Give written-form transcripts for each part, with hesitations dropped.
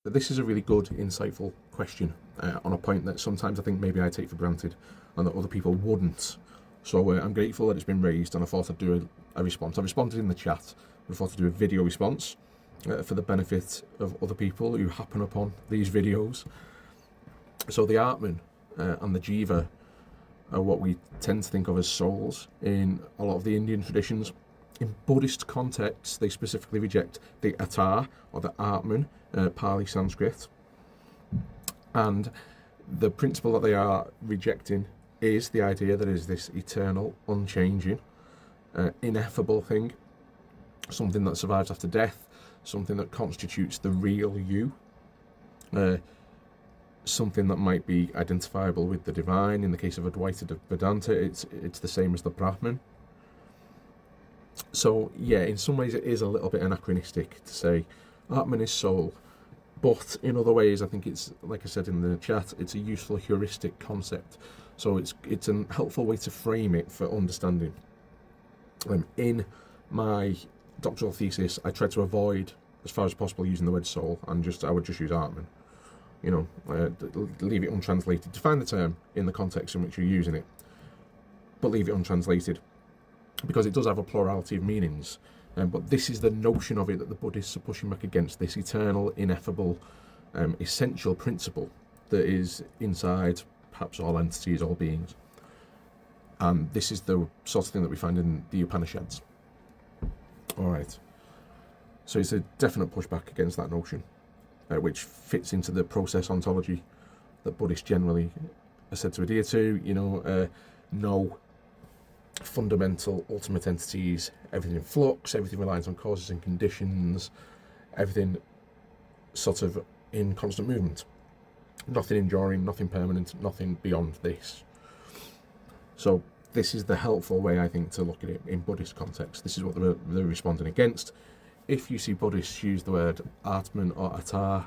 But this is a really good, insightful question on a point that sometimes I think maybe I take for granted and that other people wouldn't. So I'm grateful that it's been raised, and I thought I'd do a response. I responded in the chat, but I thought I'd do a video response for the benefit of other people who happen upon these videos. So the ātman and the jiva are what we tend to think of as souls in a lot of the Indian traditions. In Buddhist contexts, they specifically reject the atar, or the ātman, Pali Sanskrit. And the principle that they are rejecting is the idea that is this eternal, unchanging, ineffable thing, something that survives after death, something that constitutes the real you, something that might be identifiable with the divine. In the case of Advaita Vedanta, it's the same as the Brahman. So yeah, in some ways it is a little bit anachronistic to say ātman is soul, but in other ways I think it's, like I said in the chat, it's a useful heuristic concept. So it's a helpful way to frame it for understanding. In my doctoral thesis, I tried to avoid, as far as possible, using the word soul, and I would just use ātman. You know, leave it untranslated. Define the term in the context in which you're using it, but leave it untranslated, because it does have a plurality of meanings. But this is the notion of it that the Buddhists are pushing back against, this eternal, ineffable, essential principle that is inside perhaps all entities, all beings. And this is the sort of thing that we find in the Upanishads. All right. So it's a definite pushback against that notion, which fits into the process ontology that Buddhists generally are said to adhere to. You know, no fundamental ultimate entities, everything in flux, everything relies on causes and conditions, everything sort of in constant movement. Nothing enduring, nothing permanent, nothing beyond this. So this is the helpful way, I think, to look at it in Buddhist context. This is what they're responding against. If you see Buddhists use the word ātman or atar,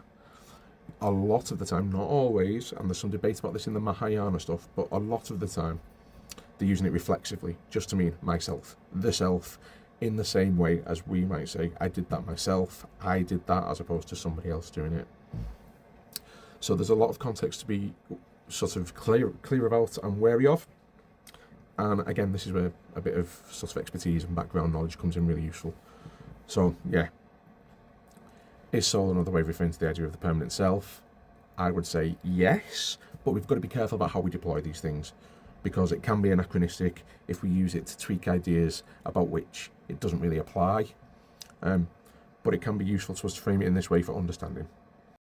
a lot of the time, not always, and there's some debate about this in the Mahayana stuff, but a lot of the time they're using it reflexively, just to mean myself, the self, in the same way as we might say, I did that myself, I did that, as opposed to somebody else doing it. So there's a lot of context to be sort of clear about and wary of. And again, this is where a bit of sort of expertise and background knowledge comes in really useful. So yeah, is soul another way of referring to the idea of the permanent self? I would say yes, but we've got to be careful about how we deploy these things, because it can be anachronistic if we use it to tweak ideas about which it doesn't really apply. But it can be useful to us to frame it in this way for understanding.